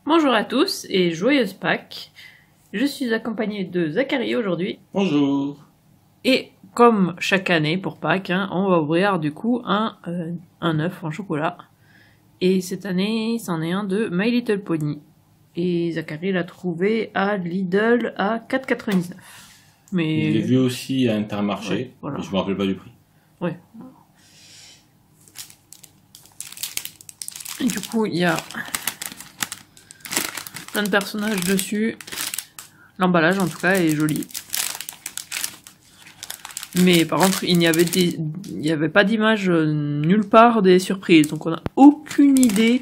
Bonjour à tous et joyeuse Pâques. Je suis accompagnée de Zachary aujourd'hui. Bonjour. Et comme chaque année pour Pâques, on va ouvrir du coup un œuf en chocolat. Et cette année, c'en est un de My Little Pony. Et Zachary l'a trouvé à Lidl à 4,99. Mais... Je l'ai vu aussi à Intermarché, ouais, voilà. mais je me rappelle pas du prix. Ouais. Et du coup, il y a plein de personnages dessus. L'emballage en tout cas est joli. Mais par contre, il n'y avait pas d'image nulle part des surprises. Donc on n'a aucune idée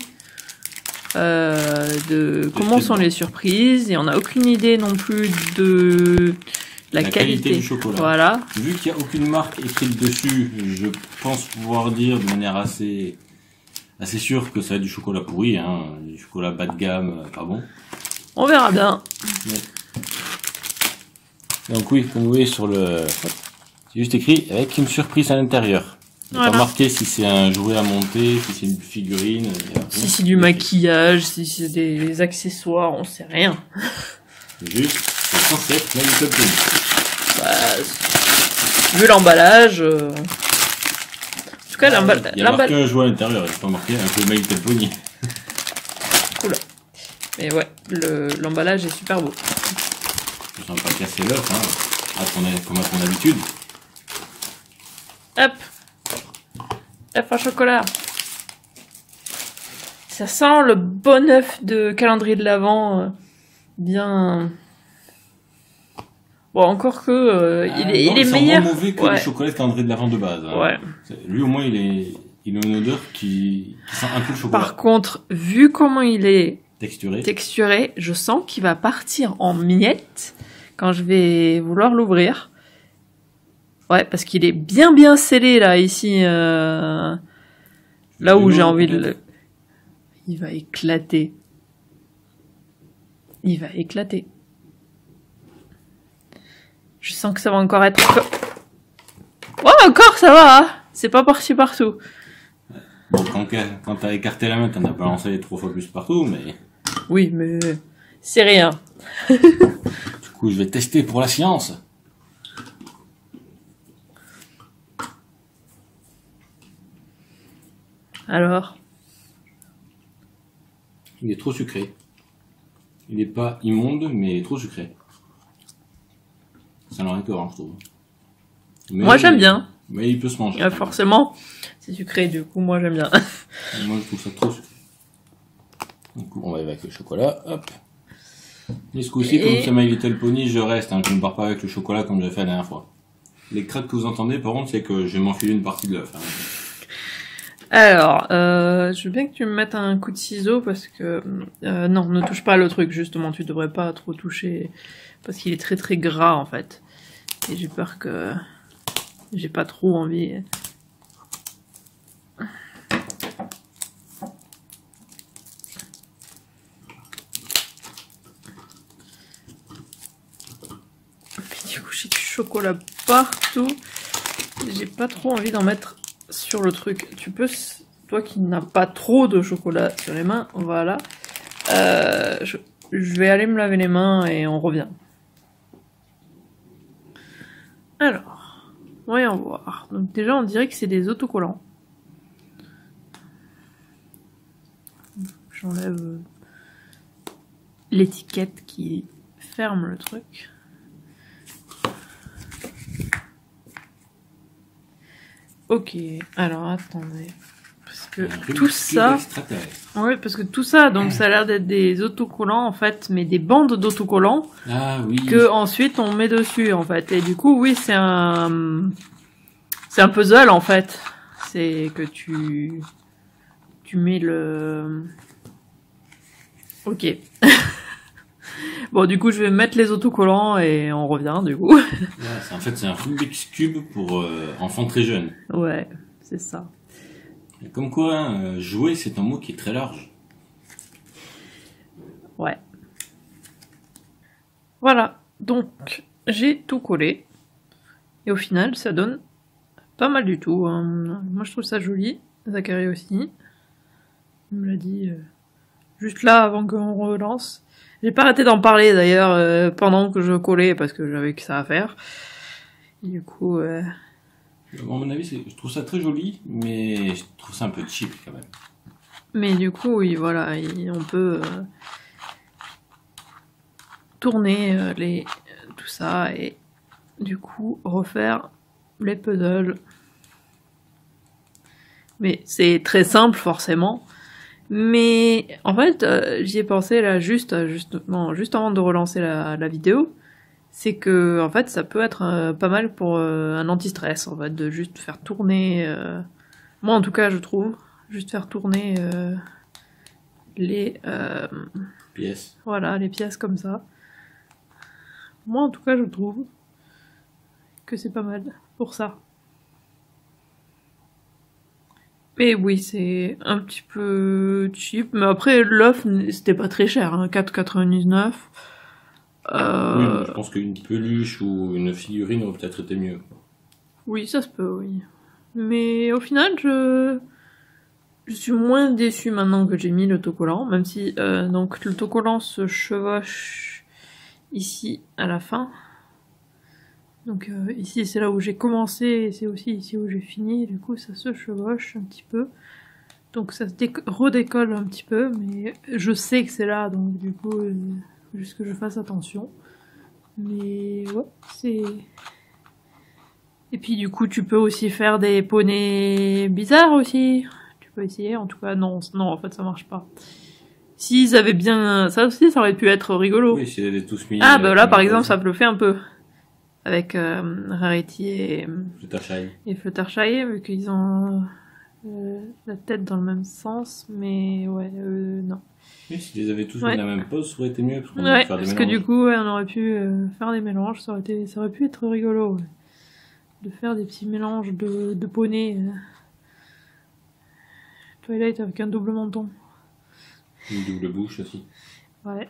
de comment sont les surprises. Et on n'a aucune idée non plus de la qualité du chocolat. Voilà. Vu qu'il n'y a aucune marque écrite dessus, je pense pouvoir dire de manière assez sûre que ça va être du chocolat pourri, du chocolat bas de gamme, pas bon. On verra bien. Ouais. Donc oui, comme vous voyez sur le... C'est juste écrit avec une surprise à l'intérieur. Il n'est pas marqué si c'est un jouet à monter, si c'est une figurine. Si c'est du maquillage, si c'est des accessoires, on sait rien. Juste le concept, My Little Pony. Vu l'emballage... En tout cas, l'emballage... Il y a marqué un jouet à l'intérieur, il n'y a pas marqué un jouet My Little Pony. Cool. Mais ouais, l'emballage est super beau. Je sens pas casser l'œuf, comme à ton habitude. Hop, œuf en chocolat. Ça sent le bon œuf de calendrier de l'Avent, bien. Bon, encore que il est meilleur. Moins mauvais que le chocolat de calendrier de l'Avent de base. Ouais. Lui au moins il a une odeur qui sent un peu le chocolat. Par contre, vu comment il est texturé, je sens qu'il va partir en miettes quand je vais vouloir l'ouvrir. Ouais, parce qu'il est bien scellé là, ici, là où j'ai envie de le... Il va éclater. Il va éclater. Je sens que ça va encore être... Oh, encore, ça va, c'est pas parti partout. Bon, quand t'as écarté la main, t'en as balancé 3 fois plus partout, mais... Oui, mais c'est rien. Du coup, je vais tester pour la science. Alors? Il est trop sucré. Il n'est pas immonde, mais il est trop sucré. Ça n'aurait que rien, je trouve. Mais, moi, j'aime bien. Mais il peut se manger. Forcément, c'est sucré, du coup, moi, j'aime bien. Moi, je trouve ça trop sucré. Du coup, on va avec le chocolat. Hop. Et ce coup-ci, comme c'est My Little Pony, je reste. Je ne pars pas avec le chocolat comme j'avais fait la dernière fois. Les craques que vous entendez, par contre, c'est que je vais m'enfiler une partie de l'œuf. Alors, je veux bien que tu me mettes un coup de ciseau parce que... non, ne touche pas le truc, justement, tu devrais pas trop toucher parce qu'il est très gras, en fait. Et j'ai peur que... J'ai pas trop envie... Puis, du coup, j'ai du chocolat partout. J'ai pas trop envie d'en mettre sur le truc. Tu peux, toi qui n'as pas trop de chocolat sur les mains, voilà. Je vais aller me laver les mains et on revient. Alors, voyons voir. Donc déjà, on dirait que c'est des autocollants. J'enlève l'étiquette qui ferme le truc. Ok, alors attendez. Parce que tout ça... Ouais, parce que tout ça, donc ça a l'air d'être des autocollants en fait, mais des bandes d'autocollants que ensuite on met dessus en fait. Et du coup, oui, c'est un puzzle en fait. C'est que tu mets le... Ok. Bon, du coup, je vais mettre les autocollants et on revient, du coup. Ouais, en fait, c'est un Rubik's Cube pour enfants très jeunes. Ouais, c'est ça. Et comme quoi, jouer, c'est un mot qui est très large. Ouais. Voilà. Donc, j'ai tout collé. Et au final, ça donne pas mal du tout. Moi, je trouve ça joli. Zachary aussi. Il me l'a dit juste là avant qu'on relance. J'ai pas arrêté d'en parler d'ailleurs pendant que je collais parce que j'avais que ça à faire. Et du coup... À mon avis, je trouve ça très joli, mais je trouve ça un peu cheap quand même. Mais du coup, oui, voilà, on peut tourner tout ça et du coup refaire les puzzles. Mais c'est très simple forcément. Mais en fait, j'y ai pensé là juste avant de relancer la vidéo. C'est que en fait, ça peut être pas mal pour un anti-stress en fait, de juste faire tourner. Moi en tout cas, je trouve, juste faire tourner les pièces. Voilà, les pièces comme ça. Moi en tout cas, je trouve que c'est pas mal pour ça. Mais oui, c'est un petit peu cheap. Mais après, l'œuf, c'était pas très cher, hein, 4,99. Oui, je pense qu'une peluche ou une figurine aurait peut-être été mieux. Oui, ça se peut, oui. Mais au final, je suis moins déçue maintenant que j'ai mis l'autocollant, même si donc l'autocollant se chevauche ici à la fin. Donc ici c'est là où j'ai commencé et c'est aussi ici où j'ai fini, du coup ça se chevauche un petit peu. Donc ça se redécolle un petit peu, mais je sais que c'est là, donc du coup faut juste que je fasse attention. Mais ouais, c'est... Et puis du coup tu peux aussi faire des poneys bizarres aussi. Tu peux essayer, en tout cas non en fait ça marche pas. S'ils avaient bien... Ça aussi ça aurait pu être rigolo. Oui, s'ils avaient tous mis... Ah bah là par exemple ça me le fait un peu. Avec Rarity et Fluttershy, vu qu'ils ont la tête dans le même sens, mais ouais, non. Oui, s'ils les avaient tous mis la même pose, ça aurait été mieux. Parce que du coup, on aurait pu faire des mélanges, ça aurait pu être rigolo. Ouais. De faire des petits mélanges de poneys. Twilight avec un double menton. Une double bouche aussi. Ouais.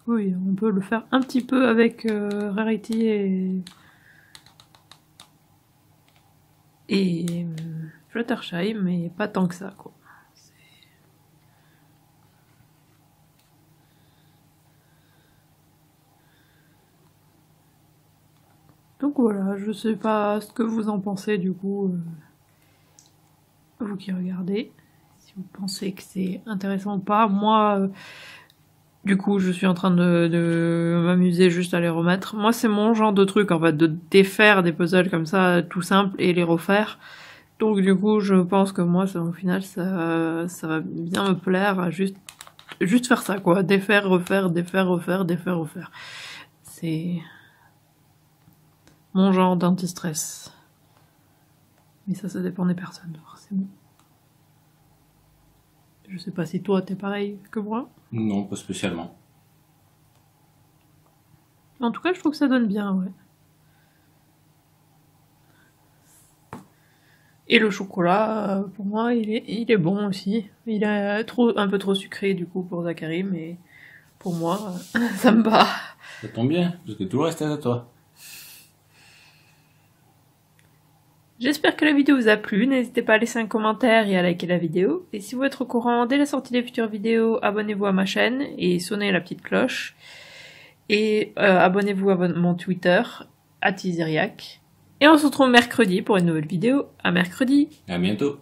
Oui, on peut le faire un petit peu avec Rarity et Fluttershy, mais pas tant que ça, quoi. Donc voilà, je sais pas ce que vous en pensez du coup, vous qui regardez, si vous pensez que c'est intéressant ou pas. Moi, du coup, je suis en train de m'amuser juste à les remettre. Moi, c'est mon genre de truc, en fait, de défaire des puzzles comme ça, tout simple, et les refaire. Donc, du coup, je pense que moi, au final, ça va bien me plaire à juste faire ça, quoi. Défaire, refaire, défaire, refaire, défaire, refaire. C'est mon genre d'anti-stress. Mais ça dépend des personnes, forcément. Je sais pas si toi, t'es pareil que moi. Non, pas spécialement. En tout cas, je trouve que ça donne bien, ouais. Et le chocolat, pour moi, il est bon aussi. Il est un peu trop sucré, du coup, pour Zachary, mais pour moi, ça me va. Ça tombe bien, parce que tout le reste est à toi. J'espère que la vidéo vous a plu, n'hésitez pas à laisser un commentaire et à liker la vidéo. Et si vous êtes au courant dès la sortie des futures vidéos, abonnez-vous à ma chaîne et sonnez la petite cloche. Et abonnez-vous à mon Twitter, @Iziriac. Et on se retrouve mercredi pour une nouvelle vidéo. À mercredi. À bientôt.